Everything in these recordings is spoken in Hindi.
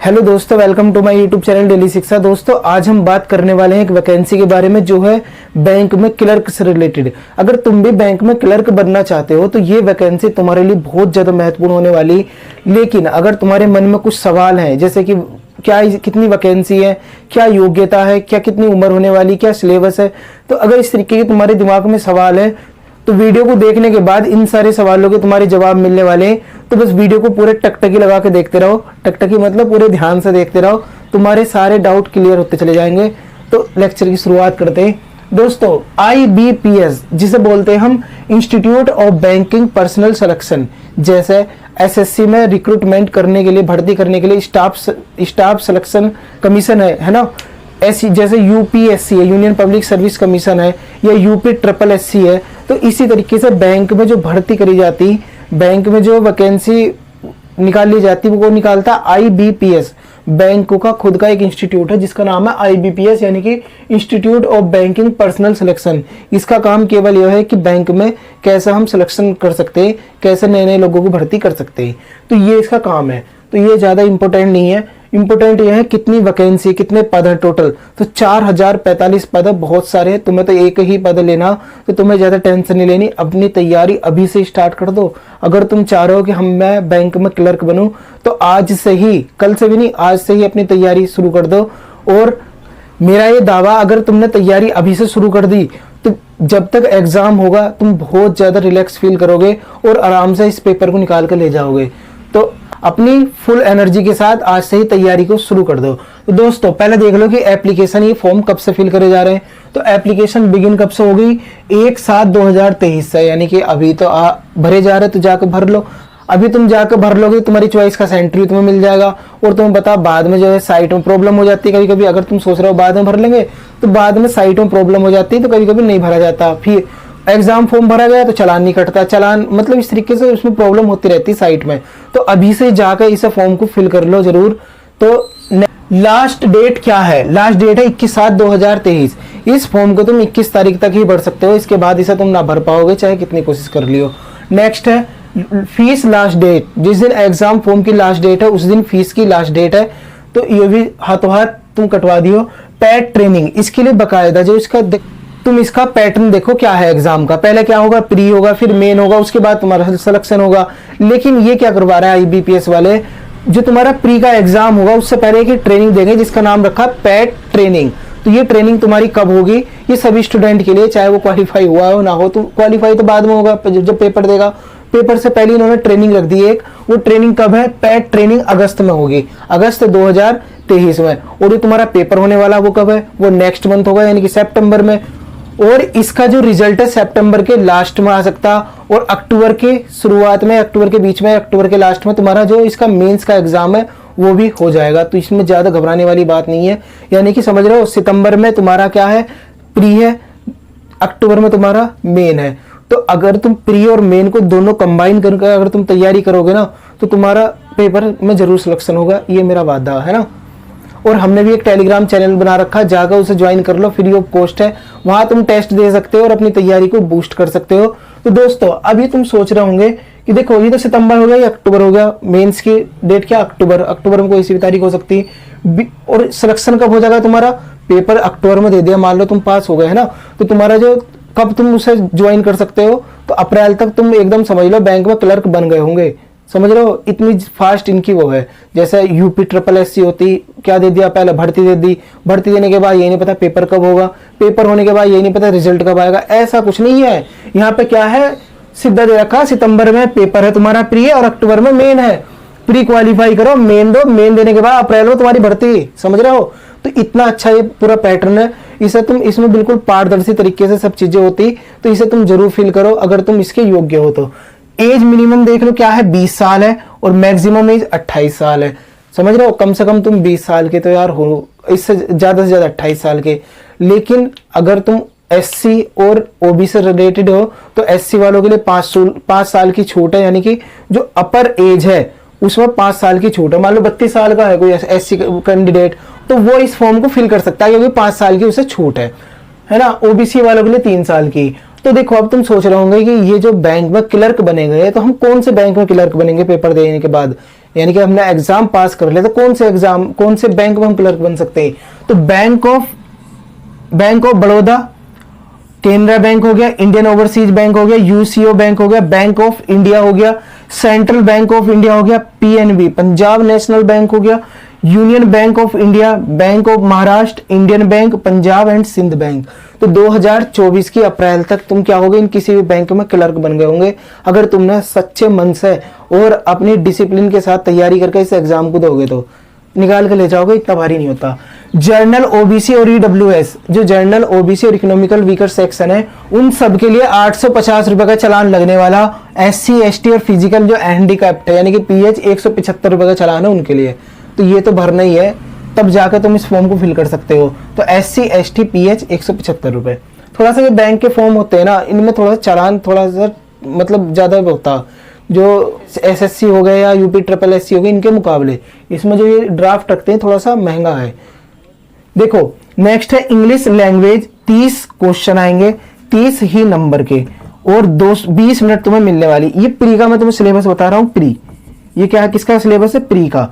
हेलो दोस्तों, welcome to my YouTube channel daily Shiksha. दोस्तों, आज हम बात करने वाले हैं एक वैकेंसी के बारे में जो है बैंक में क्लर्क से रिलेटेड। अगर तुम भी बैंक में क्लर्क बनना चाहते हो तो ये वैकेंसी तुम्हारे लिए बहुत ज्यादा महत्वपूर्ण होने वाली। लेकिन अगर तुम्हारे मन में कुछ सवाल हैं, जैसे कि क्या कितनी वैकेंसी है, क्या योग्यता है, क्या कितनी उम्र होने वाली, क्या सिलेबस है, तो अगर इस तरीके के तुम्हारे दिमाग में सवाल है तो वीडियो को देखने के बाद इन सारे सवालों के तुम्हारे जवाब मिलने वाले हैं। तो बस वीडियो को पूरे टकटकी लगा के देखते रहो। टकटकी मतलब पूरे ध्यान से देखते रहो, तुम्हारे सारे डाउट क्लियर होते चले जाएंगे। तो लेक्चर की शुरुआत करते हैं। दोस्तों, IBPS जिसे बोलते हैं हम institute of banking personal selection, जैसे SSC में रिक्रूटमेंट करने के लिए, भर्ती करने के लिए स्टाफ सिलेक्शन कमीशन है ना। ऐसी जैसे UPSC है, यूनियन पब्लिक सर्विस कमीशन है, या UPSSC है। तो इसी तरीके से बैंक में जो भर्ती करी जाती, बैंक में जो वैकेंसी निकाली जाती, वो निकालता IBPS। बैंक का खुद का एक इंस्टीट्यूट है जिसका नाम है IBPS, यानी कि institute of banking personal selection. इसका काम केवल यह है कि बैंक में कैसे हम सिलेक्शन कर सकते हैं, कैसे नए नए लोगों को भर्ती कर सकते हैं। तो ये इसका काम है। तो ये ज्यादा इंपॉर्टेंट नहीं है। इंपॉर्टेंट यह है कितनी वैकेंसी, कितने पद है टोटल। तो 4045 पद है, बहुत सारे हैं। तुम्हें तो एक ही पद लेना, तो तुम्हें ज्यादा टेंशन नहीं लेनी। अपनी तैयारी अभी से स्टार्ट कर दो। अगर तुम चाह रहे हो कि मैं बैंक में क्लर्क बनूं, तो आज से ही, कल से भी नहीं, आज से ही अपनी तैयारी शुरू कर दो। और मेरा ये दावा, अगर तुमने तैयारी अभी से शुरू कर दी तो जब तक एग्जाम होगा तुम बहुत ज्यादा रिलैक्स फील करोगे और आराम से इस पेपर को निकाल कर ले जाओगे। तो अपनी फुल एनर्जी के साथ आज से ही तैयारी को शुरू कर दो। तो दोस्तों, पहले देख लो कि एप्लीकेशन, ये फॉर्म कब से फिल करे जा रहे हैं। तो एप्लीकेशन बिगिन कब से हो गई? 1/7/2023 से, यानी कि अभी तो भरे जा रहे, तो जाकर भर लो। अभी तुम जाकर भर लोगे, तुम्हारी चॉइस का सेंटर भी तुम्हें मिल जाएगा। और तुम्हें बता, बाद में जो है साइट में प्रॉब्लम हो जाती है कभी कभी। अगर तुम सोच रहे हो बाद में भर लेंगे, तो बाद में साइट में प्रॉब्लम हो जाती है, तो कभी कभी नहीं भरा जाता। फिर एग्जाम फॉर्म भरा गया तो चालान नहीं कटता, चालान मतलब इस तरीके से उसमें प्रॉब्लम होती रहती है साइट में। तो अभी से जाकर इस फॉर्म को फिल कर लो जरूर। तो लास्ट डेट क्या है? लास्ट डेट है 21/7/2023। इस फॉर्म को तुम 21 तारीख तक ही भर सकते हो, इसके बाद इसे तुम ना भर पाओगे चाहे कितनी कोशिश कर लियो। नेक्स्ट है फीस लास्ट डेट। जिस दिन एग्जाम फॉर्म की लास्ट डेट है उस दिन फीस की लास्ट डेट है। तो ये भी हाथों हाथ तुम कटवा दियो। पैड ट्रेनिंग, इसके लिए बकायदा जो इसका तुम इसका पैटर्न देखो क्या है एग्जाम का। पहले क्या होगा? प्री होगा, फिर मेन होगा, उसके बाद तुम्हारा सिलेक्शन होगा। लेकिन ये क्या करवा रहा है IBPS वाले, जो तुम्हारा प्री का एग्जाम होगा उससे पहले एक ट्रेनिंग देंगे जिसका नाम रखा पैड ट्रेनिंग। तो ये ट्रेनिंग तुम्हारी कब होगी? ये सभी स्टूडेंट के लिए, चाहे वो क्वालिफाई हुआ हो ना हो। तो क्वालिफाई तो बाद में होगा जब पेपर देगा। पेपर से पहले इन्होंने ट्रेनिंग रख दी एक। वो ट्रेनिंग कब है? पैड ट्रेनिंग अगस्त में होगी, अगस्त 2023 में। और जो तुम्हारा पेपर होने वाला वो कब है? वो नेक्स्ट मंथ होगा, यानी कि सितंबर में। और इसका जो रिजल्ट है सितंबर के लास्ट में आ सकता, और अक्टूबर के शुरुआत में, अक्टूबर के बीच में, अक्टूबर के लास्ट में तुम्हारा जो इसका मेंस का एग्जाम है वो भी हो जाएगा। तो इसमें ज्यादा घबराने वाली बात नहीं है। यानी कि समझ रहे हो, सितंबर में तुम्हारा क्या है? प्री है, अक्टूबर में तुम्हारा मेन है। तो अगर तुम प्री और मेन को दोनों कंबाइन करके अगर तुम तैयारी करोगे ना, तो तुम्हारा पेपर में जरूर सिलेक्शन होगा, ये मेरा वादा है ना। और हमने भी एक टेलीग्राम चैनल बना रखा, जाकर उसे ज्वाइन कर लो, फ्री ऑफ कॉस्ट है। वहां तुम टेस्ट दे सकते हो और अपनी तैयारी को बूस्ट कर सकते हो। तो दोस्तों, अभी तुम सोच रहे होंगे कि देखो ये तो सितंबर हो गया या अक्टूबर हो गया, मेंस की डेट क्या? अक्टूबर में कोई सी भी तारीख हो सकती है। और सिलेक्शन कब हो जाएगा तुम्हारा? पेपर अक्टूबर में दे दिया, मान लो तुम पास हो गए है ना, तो तुम्हारा जो कब तुम उसे ज्वाइन कर सकते हो? तो अप्रैल तक तुम एकदम समझ लो बैंक में क्लर्क बन गए होंगे। समझ रहे हो, इतनी फास्ट इनकी वो है। जैसे UPSSC होती, क्या दे दिया? पहले भर्ती दे दी, भर्ती देने के बाद ये नहीं पता पेपर कब होगा, पेपर होने के बाद ये नहीं पता रिजल्ट कब आएगा। ऐसा कुछ नहीं है। यहाँ पे क्या है? सीधा दे रखा, सितंबर में पेपर है तुम्हारा प्री और अक्टूबर में मेन है। प्री क्वालिफाई करो, मेन दो, मेन देने के बाद अप्रैल में तुम्हारी भर्ती। समझ रहे हो? तो इतना अच्छा ये पूरा पैटर्न है। इसमें बिल्कुल पारदर्शी तरीके से सब चीजें होती, तो इसे तुम जरूर फिल करो अगर तुम इसके योग्य हो तो। एज मिनिमम देख लो क्या है? 20 साल है, और मैक्सिमम एज 28 साल है। समझ रहे हो? कम से कम तुम 20 साल के तो यार हो, इससे ज्यादा से ज्यादा 28 साल के। लेकिन अगर तुम SC और OB से रिलेटेड हो तो SC वालों के लिए 5 साल की छूट है, यानी कि जो अपर एज है उसमें 5 साल की छूट है। मान लो 32 साल का है कोई SC कैंडिडेट, तो वो इस फॉर्म को फिल कर सकता है क्योंकि 5 साल की उसे छूट है ना। OBC वालों के लिए 3 साल की। तो देखो, अब तुम सोच रहे होंगे कि ये जो बैंक में क्लर्क बनेंगे, तो हम कौन से बैंक में क्लर्क बनेंगे पेपर देने के बाद? यानी कि हमने एग्जाम पास कर लिया, तो कौन से एग्जाम, कौन से बैंक में हम क्लर्क बन सकते हैं? तो bank of Baroda, Canara bank हो गया, इंडियन ओवरसीज बैंक हो गया, यूसीओ बैंक हो गया, बैंक ऑफ इंडिया हो गया, सेंट्रल बैंक ऑफ इंडिया हो गया, पीएनबी पंजाब नेशनल बैंक हो गया, Union Bank of India, Bank of Maharashtra, Indian Bank, Punjab and Sindh Bank. तो 2024 की अप्रैल तक तुम क्या होगे, इन किसी भी बैंक में क्लर्क बन गए होंगे, अगर तुमने सच्चे मन से और अपनी डिसिप्लिन के साथ तैयारी करके इस एग्जाम को दोगे तो निकाल के ले जाओगे, इतना भारी नहीं होता। जर्नल ओबीसी और ईडब्ल्यूएस, जो जर्नल ओबीसी और इकोनॉमिकल वीकर सेक्शन है, उन सब के लिए 850 रुपए का चालान लगने वाला। एससी एसटी और फिजिकल जो हैंडीकैप्ड है यानी कि पीएच 175 रुपए का चालान है उनके लिए, तो ये तो भरना ही है, तब जाकर तुम इस फॉर्म को फिल कर सकते हो। तो एससी एसटी पीएच 175 रुपए। थोड़ा सा ये बैंक के फॉर्म होते हैं ना, इनमें थोड़ा चालान थोड़ा सा मतलब ज्यादा होता, जो एसएससी हो गए या यूपी ट्रिपल एससी हो गए इनके मुकाबले, इसमें जो ये ड्राफ्ट रखते हैं थोड़ा सा महंगा है। देखो नेक्स्ट है इंग्लिश लैंग्वेज, 30 क्वेश्चन आएंगे 30 ही नंबर के और 20 मिनट तुम्हें मिलने वाली। ये प्री का मैं तुम्हें सिलेबस बता रहा हूँ। प्री ये क्या है, किसका सिलेबस है? प्री का।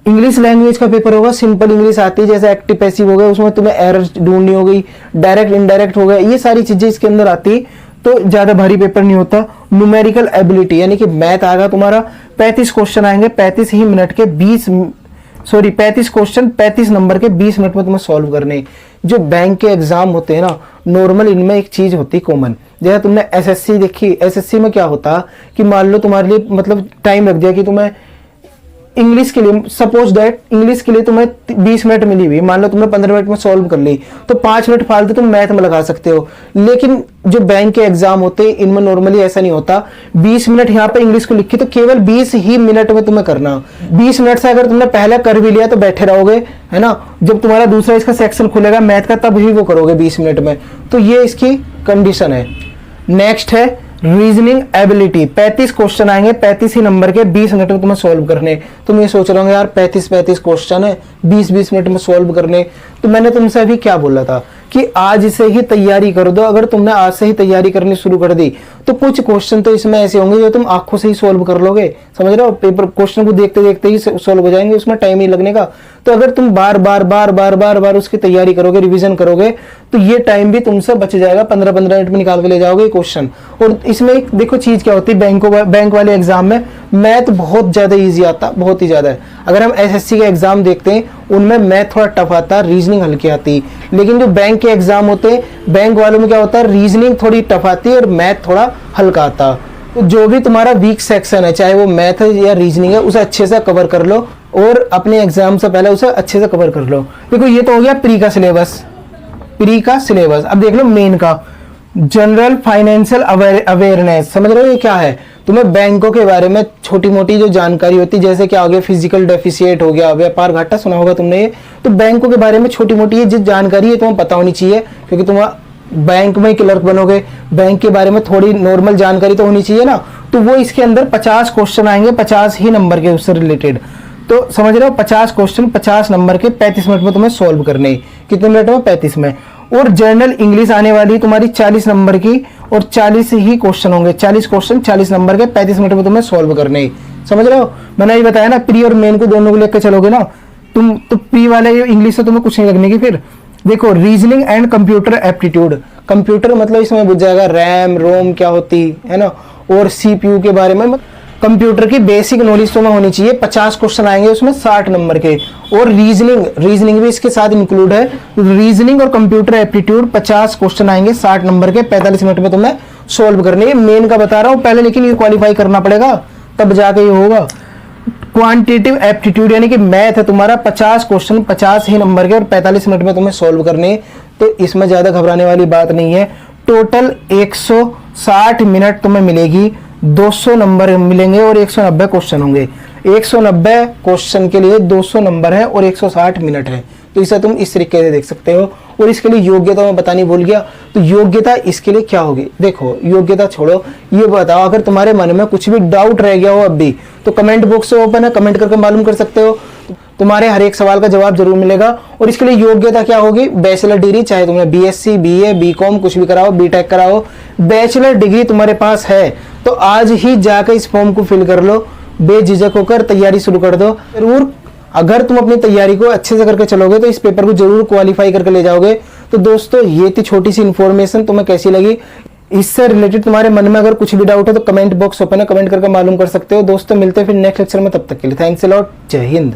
इंग्लिश लैंग्वेज का पेपर होगा, सिंपल इंग्लिश आती है, जैसे एक्टिव पैसिव हो गया, उसमें तुम्हें एरर ढूंढनी हो गई, डायरेक्ट इनडायरेक्ट हो गया, ये सारी चीजें इसके अंदर आती, तो ज्यादा भारी पेपर नहीं होता। न्यूमेरिकल एबिलिटी यानी कि मैथ आएगा तुम्हारा, 35 क्वेश्चन आएंगे 35 ही मिनट के 35 क्वेश्चन 35 नंबर के 20 मिनट में तुम्हें सॉल्व करने। जो बैंक के एग्जाम होते हैं ना, नॉर्मल इनमें एक चीज होती है कॉमन, जैसे तुमने एसएससी देखी, एसएससी में क्या होता कि मान लो तुम्हारे लिए मतलब टाइम रख दिया कि तुम्हें इंग्लिश के लिए, सपोज दैट इंग्लिश के लिए तुम्हें 20 मिनट मिली हुई, मान लो तुमने 15 मिनट में सॉल्व कर ली, तो 5 मिनट फालतू तुम मैथ में लगा सकते हो। लेकिन जो बैंक के एग्जाम होते हैं इनमें नॉर्मली ऐसा नहीं होता। 20 मिनट यहाँ पे इंग्लिश को लिखी तो केवल 20 ही मिनट में तुम्हें करना। 20 मिनट से अगर तुमने पहले कर भी लिया तो बैठे रहोगे, है ना, जब तुम्हारा दूसरा इसका सेक्शन खुलेगा मैथ का तब ही वो करोगे 20 मिनट में। तो ये इसकी कंडीशन है। नेक्स्ट है रीजनिंग एबिलिटी, 35 क्वेश्चन आएंगे 35 ही नंबर के 20 मिनट में तुम्हें सॉल्व करने। तुम ये सोच रहे हो यार 35 क्वेश्चन है 20 मिनट में सॉल्व करने, तो मैंने तुमसे अभी क्या बोला था कि आज से ही तैयारी कर दो। अगर तुमने आज से ही तैयारी करनी शुरू कर दी तो कुछ क्वेश्चन तो इसमें ऐसे होंगे जो तुम आंखों से ही सॉल्व कर लोगे, समझ रहे हो, पेपर क्वेश्चन को देखते देखते ही सॉल्व हो जाएंगे, उसमें टाइम ही लगने का। तो अगर तुम बार बार उसकी तैयारी करोगे, रिवीजन करोगे, तो ये टाइम भी तुमसे बच जाएगा, 15-15 मिनट में निकाल के ले जाओगे क्वेश्चन। और इसमें एक देखो चीज क्या होती है, बैंक वाले एग्जाम में मैथ बहुत ज्यादा ईजी आता, बहुत ही ज्यादा है। अगर हम एसएससी के एग्जाम देखते हैं उनमें मैथ थोड़ा टफ आता, रीजनिंग हल्की आती, लेकिन जो बैंक के एग्जाम होते हैं बैंक वालों में क्या होता है, रीजनिंग थोड़ी टफ आती है और मैथ थोड़ा हल्का आता। तो जो भी तुम्हारा वीक सेक्शन है, चाहे वो मैथ है या रीजनिंग है, उसे अच्छे से कवर कर लो और अपने एग्जाम से पहले उसे अच्छे से कवर कर लो। देखो ये तो हो गया प्री का सिलेबस, प्री का सिलेबस। अब देख लो मेन का, जनरल फाइनेंशियल अवेयरनेस, समझ रहे हो ये क्या है? तुम्हें बैंकों के बारे में छोटी मोटी जो जानकारी होती है, जैसे क्या हो गया फिजिकल डेफिसिएट हो गया, व्यापार घाटा सुना होगा तुमने ये, तो बैंकों के बारे में छोटी मोटी ये जो जानकारी है तुम्हें पता होनी चाहिए, क्योंकि तुम बैंक में क्लर्क बनोगे, बैंक के बारे में थोड़ी नॉर्मल जानकारी तो होनी चाहिए ना। तो वो इसके अंदर 50 क्वेश्चन आएंगे 50 ही नंबर के उससे रिलेटेड, तो समझ रहे हो 50 क्वेश्चन 50 नंबर के 35 मिनट में तुम्हें सॉल्व करने। कितने मिनट में? 35 में। और जर्नल इंग्लिश आने वाली तुम्हारी 40 नंबर की और 40 ही क्वेश्चन होंगे, 40 क्वेश्चन 40 नंबर के 35 मिनट में तुम्हें सॉल्व करने। समझ रहे हो? मैंने ये बताया ना, प्री और मेन को दोनों को लेकर चलोगे ना तुम, तो प्री वाले इंग्लिश से तुम्हें कुछ नहीं लगने की। फिर देखो reasoning and computer aptitude, computer मतलब इसमें बुझ जाएगा रैम रोम क्या होती है ना, और सीपीयू के बारे में, कंप्यूटर की बेसिक नॉलेज तुम्हें होनी चाहिए। 50 क्वेश्चन आएंगे उसमें 60 नंबर के। और रीजनिंग भी इसके साथ इंक्लूड है। रीजनिंग और कंप्यूटर एप्टीट्यूड 50 क्वेश्चन आएंगे 60 नंबर के, 45 मिनट में तुम्हें सोल्व करने। ये मेन का बता रहा हूं पहले, लेकिन ये क्वालिफाई करना पड़ेगा तब जाके ये होगा। क्वांटिटेटिव एप्टीट्यूड यानी कि मैथ है तुम्हारा, 50 क्वेश्चन 50 ही नंबर के और 45 मिनट में तुम्हें सोल्व करने। तो इसमें ज्यादा घबराने वाली बात नहीं है। टोटल 160 मिनट तुम्हें मिलेगी, 200 नंबर मिलेंगे और 190 क्वेश्चन होंगे। 190 क्वेश्चन के लिए 200 नंबर है और 160 मिनट है। तो इसे तुम इस तरीके से देख सकते हो। और इसके लिए योग्यता मैं बतानी भूल गया, तो योग्यता इसके लिए क्या होगी? देखो योग्यता छोड़ो, ये बताओ अगर तुम्हारे मन में कुछ भी डाउट रह गया हो अब भी, तो कमेंट बॉक्स ओपन है, कमेंट करके मालूम कर सकते हो, तुम्हारे हर एक सवाल का जवाब जरूर मिलेगा। और इसके लिए योग्यता क्या होगी? बैचलर डिग्री, चाहे तुमने बीएससी बीए बीकॉम कुछ भी कराओ, बीटेक कराओ, बैचलर डिग्री तुम्हारे पास है तो आज ही जाकर इस फॉर्म को फिल कर लो। बेझिझक होकर तैयारी शुरू कर दो। जरूर अगर तुम अपनी तैयारी को अच्छे से करके चलोगे तो इस पेपर को जरूर क्वालिफाई करके ले जाओगे। तो दोस्तों ये थी छोटी सी इन्फॉर्मेशन, तुम्हें कैसी लगी? इससे रिलेटेड तुम्हारे मन में अगर कुछ भी डाउट हो तो कमेंट बॉक्स ओपन है, कमेंट करके मालूम कर सकते हो। दोस्तों मिलते हैं फिर नेक्स्ट लेक्चर में, तब तक के लिए थैंक्स अ लॉट, जय हिंद।